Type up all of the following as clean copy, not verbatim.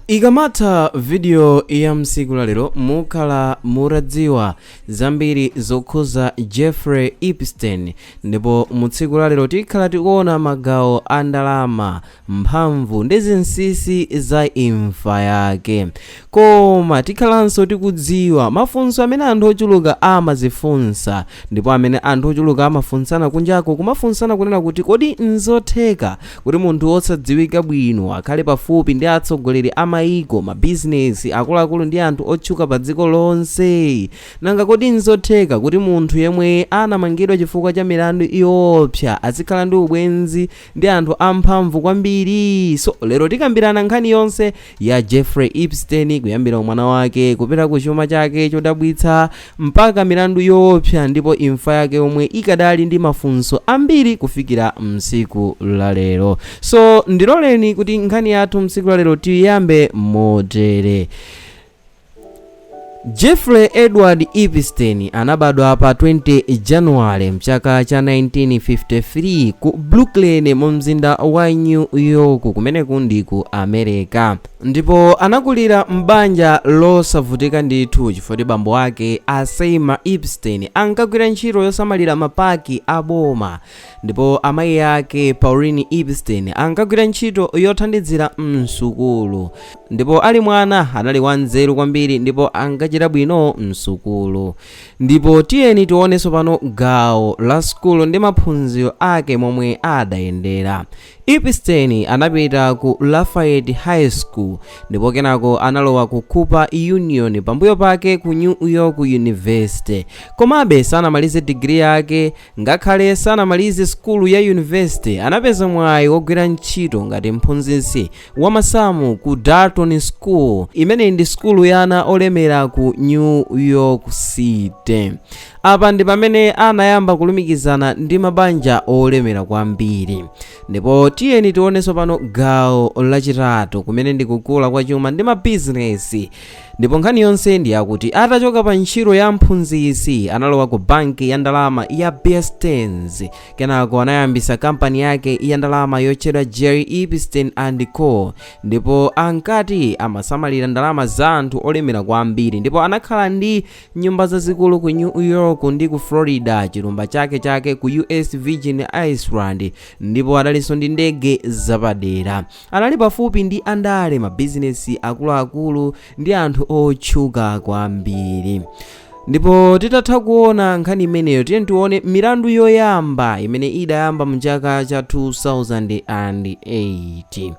Ikamatha video ya msiku lalero mukhala muradziwa zambiri zokhuza Jeffrey Epstein, ndipo mutsiku lalero tikhala tikuona magawo a ndalama, mphamvu ndi zinsinsi za imfa yake. Koma tikhalanso tikudziwa mafunso amene anthu ochuluka amazifunsa, ndipo amene anthu ochuluka amafunsana kunjako kumafunsana kunena kuti kodi nzotheka kuti munthu wosadziwika bwino akhale pafupi ndi atsogoleri maiko, mabizinesi akuluakulu ndi anthu otchuka pa dziko lonse. Nanga kodi nzotheka kuti munthu yemwe anamangidwa chifukwa cha milandu iopsa azikhala ndi ubwenzi ndi anthu amphamvu kwambiri? So lero tikambirana nkhani yonse ya Jeffrey Epstein, kuyambira mwana wake kupita ku chuma chake chodabwitsa mpaka milandu yoopsa ndipo imfa yake omwe ikadali ndi mafunso ambiri kufikira msiku lalero. So ndiloleni kuti nkhani yathu msiku lalero tiyambe motere. Jeffrey Edward Epstein anabadwa pa 20 January mchaka cha 1953 ku Brooklyn mu mzinda wa New York kumene kundi ku America, ndipo anakulira m'banja losavutika ndithu chifukwa bambo ake Seymour Epstein ankagwira ntchito yosamalira mapaki a boma, ndipo amayi ake Pauline Epstein ankagwira ntchito yothandizira msukulu, ndipo ali mwana anali wanzeru kwambiri ndipo ankachita bwino msukulu. Ndipo tiyeni tionenso pano gawo la sukulu ndi maphunziro ake momwe adayendera. Epstein anapita ku Lafayette High School ndipo kenako analowa ku Cooper Union, pambuyo pake ku New York University. Komabe sanamalize degree yake, ngakhale sanamalize skulu ya university anapeza mwayi wogwira ntchito ngati mphunzitsi wa masamu ku Dalton School, imene ndi skulu ya ana olemera ku New York City. Apa ndi pamene anayamba kulumikizana ndi mabanja olemera kwambiri. Ndipo tiyeni tionenso pano gawo lachitatu kumene ndi kukula kwa chuma ndi mabizinesi. Ndipo nkhani yonse ndi yakuti atachoka pa ntchito ya mphunzitsi analowa ku banki ya ndalama ya Bear Stearns, kenako anayambisa kampani yake ya ndalama yotchedwa Jerry Epstein & Co, ndipo ankati amasamalira ndalama za anthu olemera kwambiri, ndipo anakhala ndi nyumba zazikulu ku New York ndi ku Florida, chilumba chake ku US Virgin Island, ndipo adalinso ndi ndege zapadera. Anali pafupi ndi andale, mabizinesi akuluakulu ndi anthu otchuka kwambiri. Ndipo titatha kuona nkhani imeneyo tiyeni tione milandu yoyamba imene idayamba mchaka cha 2008.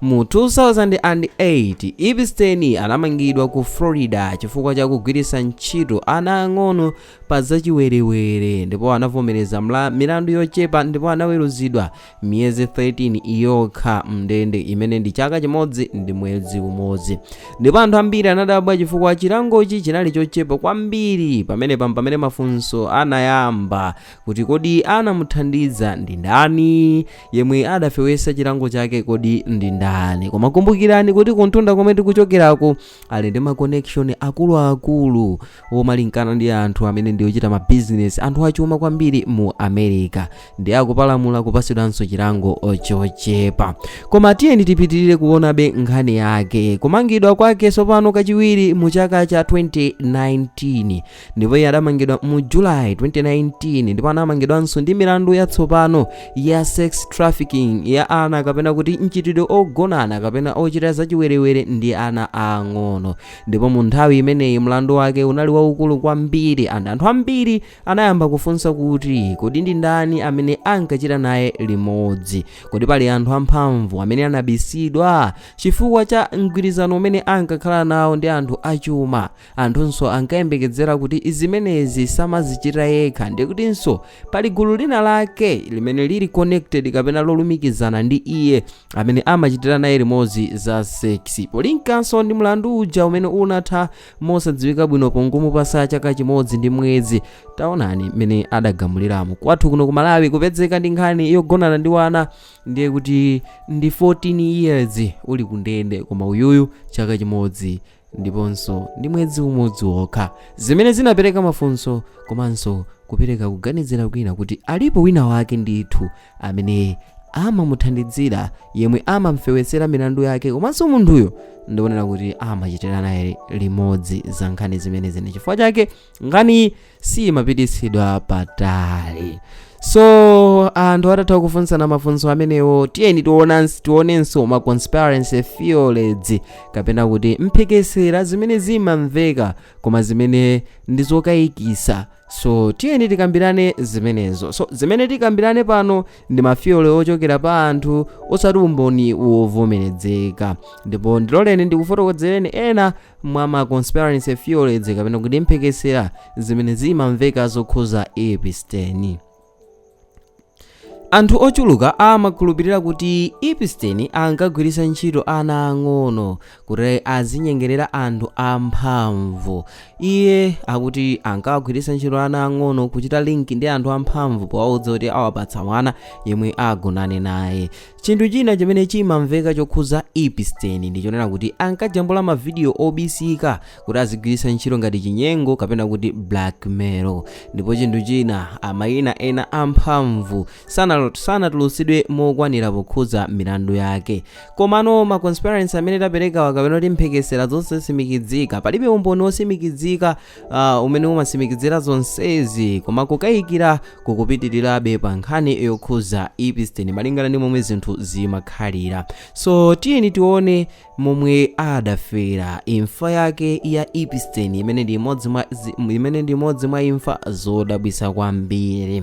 Mu 2008 Epstein anamangidwa ku Florida chifukwa cha kugwiritsa ntchito ana ang'ono pa zachiwerewere, ndipo anavomereza milandu yochepa ndipo anaweruzidwa miyezi 13 yokha mndende, imene ndi chaka chimodzi ndi mwezi umodzi. Ndipo anthu ambiri anadabwa chifukwa chilangochi chinali chochepa kwambiri. Pamene mafunso anayamba kuti kodi anamuthandiza ndi ndani, yemwe adafewesa chilango chake kodi ndi ndani. Koma kumbukirani kuti kuntunda komwe tikuchokerako ali ndi ma connection akuluakulu omalinkana ndi anthu amene ndi ochita ma business, anthu achuma kwambiri mu America, ndi akupalamula kupasidwanso chilango chochepa. Koma tiyeni tipitirire kuonabe nkhani yake. Kumangidwa kwake sopano kachiwiri mu chaka cha 2019, ndipo iye adamangidwa mu July 2019, ndipo anamangidwanso ndi milandu yatsopano ya sex trafficking ya ana, kapena kuti mchitidwe ogonana kapena ochita zachiwerewere ndi ana ang'ono. Ndipo mu nthawi imeneyi mlandu wake unali waukulu kwambiri, anthu ambiri anayamba kufunsa kuti kodi ndi ndani amene ankachita naye limodzi, kodi pali anthu amphamvu amene anabisidwa chifukwa cha mgwirizano umene ankakhala nawo ndi anthu achuma. Anthunso ankayembekezera kuti zimenezi samazichita yekha, ndikutinso pali gulu lina lake limene lili connected kapena lolumikizana ndi iye amene amachitira naye limodzi za sex. Polinkanso ndi mlandu uja umene unatha mosadziwika bwino pongomupasa chaka chimodzi ndi mwezi. Taonani mene adagamuliramo kwathu kuno ku Malawi kupezeka ndi nkhani yogonana ndi wana, ndiye kuti ndi 14 years uli kundende, koma uyuyu chaka chimodzi ndiponso ndi mwezi umodzi wokha, zimene zinapereka mafunso komanso kupereka kuganizira kwina kuti alipo wina wake ndithu amene amamuthandizira, yemwe amamfewetsera milandu yake, komanso munthuyo ndikunena kuti amachitira naye limodzi za nkhani zimenezi. Ndi chifukwa chake nkhani simapititsidwa patali. So anthu atatha kufunsana mafunso amenewo, tiyeni tionenso ma conspiracy theories kapena kuti mphekesera zimene zimamveka koma zimene ndi zokayikisa. So tiyeni tikambirane zimenezo. So zimene tikambirane pano ndi mafiole ochokera pa anthu osati umboni wovomerezeka, ndipo ndiloleni ndikufotokozereni ena mwa ma conspiracy theories kapena kuti mphekesera zimene zimamveka zokhuza Epstein. Anthu ochuluka amakhulupirira kuti Epstein ankagwiritsa ntchito ana ang'ono kuti azinyengerera anthu amphamvu. Iye akuti ankagwiritsa ntchito ana ang'ono kuchita link ndi anthu amphamvu powauza kuti awapatsa mwana yemwe agonane naye. Chinthu china chimene chimamveka chokhuza Epstein ndi chonena kuti ankajambula mavidiyo obisika kuti azigwiritsa ntchito ngati chinyengo kapena kuti blackmail. Ndipo chinthu china amayina ena amphamvu sanatulutsidwe mokwanira pokhuza milandu yake. Komano ma conspiracy amene tapereka kapena kuti mphekesera zonse simikizika, palibe umboni wosimikizika umene umasimikizira zonsezi, koma kukayikira kukupitirirabe pa nkhani yokhuza Epstein malingana ndi momwe zinthu zimakhalira. So tiyeni tione momwe adafera. Imfa yake ya Epstein imene ndi imodzi mwa imfa zodabwitsa kwambiri.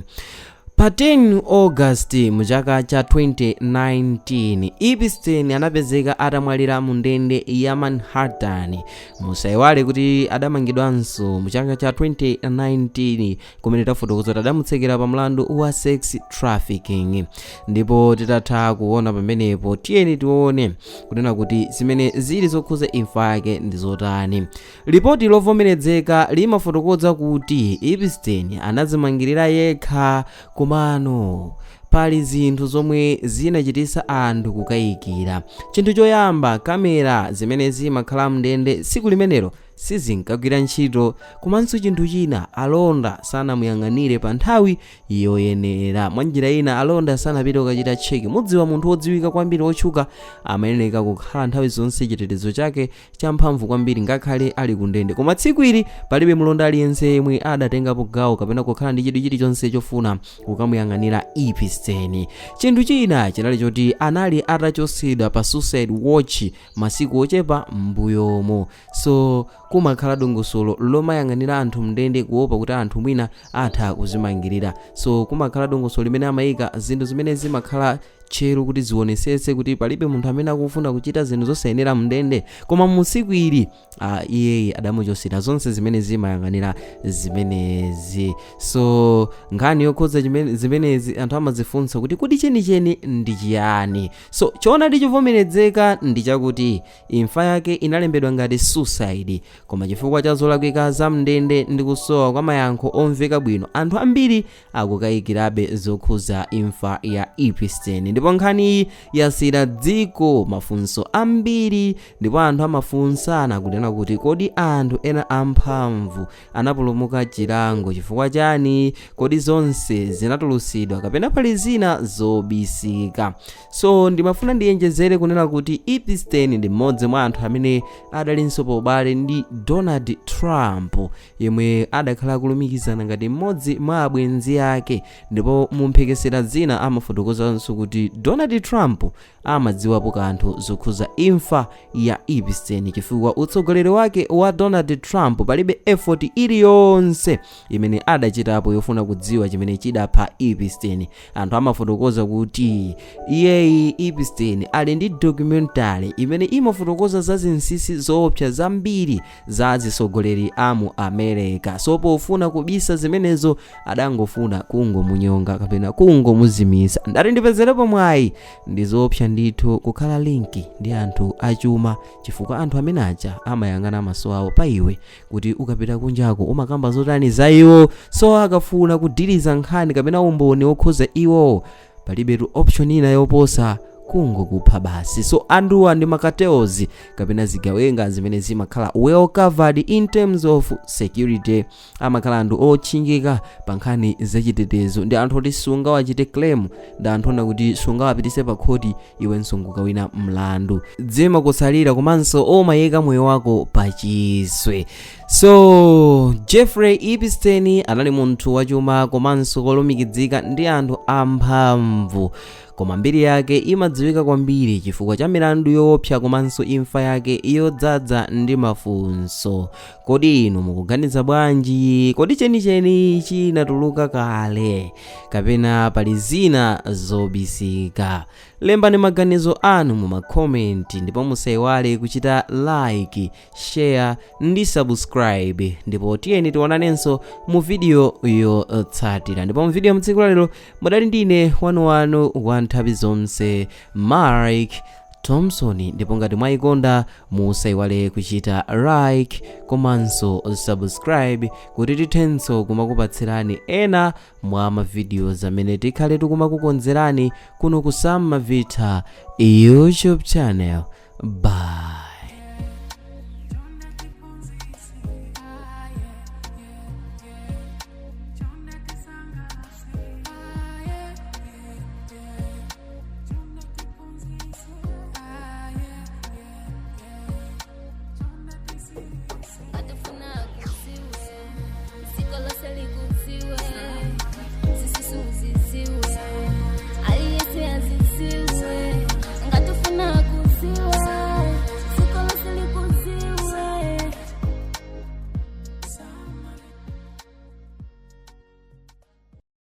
Pa 10 August mu chaka cha 2019 Epstein anapezeka atamwalira mu ndende ya Manhattan. Musaiwale kuti adamangidwanso mu chaka cha 2019 kumene tafotokoza adamutsekera pa mlandu wa sex trafficking. Ndipo titatha kuona pamenepo, tiyeni tione kunena kuti zimene zili zokhuza imfa yake ndi zotani. Ripoti lovomerezeka limafotokoza kuti Epstein anazimangirira yekha, komano pali zinthu zomwe zinachititsa anthu kukayikira. Chinthu choyamba, kamera zimene zimakhala mndende tsiku limenelo sizinkagwira ntchito, komanso chinthu china, alonda sanamuyang'anire pa nthawi yoyenera. Mwa njira ina alonda sanapite kukachita cheki. Mudziwa munthu wodziwika kwambiri otchuka amayeneka kukhala nthawi zonse chitetezo chake champhamvu kwambiri ngakhale ali kundende, koma tsiku ili palibe mlonda aliyense yemwe adatengapo gawo kapena kukhala ndi chidwi chilichonse chofuna kukamuyang'anira Epstein. Chinthu china chinali choti anali atachotsedwa pa suicide watch masiku ochepa m'mbuyomo. So kumakhala dongosolo lomayang'anira anthu mndende kuopa kuti anthu mwina atha kuzimangirira. So kumakhala dongosolo limene amayika zinthu zimene zimakhala tcheru kuti zionesetse kuti palibe munthu amene akufuna kuchita zinthu zosayenera mndende, koma musiku ili iye adamuchosera zonse zimene zimayang'anira zimenezi. So nkhani yokhoza zimenezi anthu amazifunsa kuti kodi chenicheni ndi chiyani. So choonadi chovomerezeka ndi chakuti imfa yake inalembedwa ngati suicide, koma chifukwa cha zolakwika za mndende ndi kusowa kwa mayankho omveka bwino, anthu ambiri akukayikirabe zokhuza imfa ya Epstein. Ndipo nkhani iyi yasira dziko mafunso ambiri, ndipo anthu amafunsana kunena kuti kodi anthu ena amphamvu anapulumuka chilango chifukwa chani? Kodi zonse zinatulutsidwa kapena pali zina zobisika? So ndimafuna ndiyenjezere kunena kuti Epstein ndi mmodzi mwa anthu amene adalinso pa ubale ndi Donald Trump, yemwe adakhala kulumikizana ngati mmodzi mwa abwenzi ake. Ndipo mumphekesera zina amafotokozanso kuti Donald Trump amadziwapo kanthu zokhuza imfa ya Epstein, chifukwa utsogoleri wake wa Donald Trump palibe effort iliyonse imene adachitapo yofuna kudziwa chimene chidapha Epstein. Anthu amafotokoza kuti iyeyi Epstein ali ndi documentary imene imafotokoza za zinsinsi zoopsa zambiri za atsogoleri a mu America. So pofuna kubisa zimenezo adangofuna kungomunyonga kapena kungomuzimisa. Ndati ndipezerepo mwayi ndi zoopsa ndithu kukhala linki ndi anthu achuma, chifukwa anthu amene aja amayang'ana maso awo pa iwe kuti ukapita kunjako umakamba zotani za iwo. So akafuna kudiriza nkhani kapena umboni wokhoza iwo, palibe option ina yoposa kungokupha basi. So anthuwa ndi makateozi kapena zigawenga zimene zimakhala well covered in terms of security, amakhala anthu otchingika pa nkhani zachitetezo, ndi anthu oti sungawachite claim, ndi anthu ona kuti sungawapitise pa khoti iwenso ngukawina mlandu, dzima kusalira komanso omayika moyo wako pa chiswe. So Jeffrey Epstein anali munthu wachuma komanso kolumikizika ndi anthu amphamvu, koma mbiri yake imadziwika kwambiri chifukwa cha milandu yoopsa komanso imfa yake yodzaza ndi mafunso. Kodi inu mukuganiza bwanji? Kodi chenicheni chinatuluka kale kapena pali zina zobisika? Lembani maganizo anu mu makomenti, ndipo musayiwale kuchita like, share ndi subscribe, ndipo tiyeni tionanenso mu video yotsatira. Ndipo mu video mtsiku lero mudali ndine wanu nthawi zonse Mike Thompson, ndipo ngati mwayikonda musayiwale kuchita like komanso subscribe kuti tithenso kumakupatsirani ena mwa mavideos amene tikhale tikumakukonzerani kuno ku Sam Mavita YouTube channel. Bye.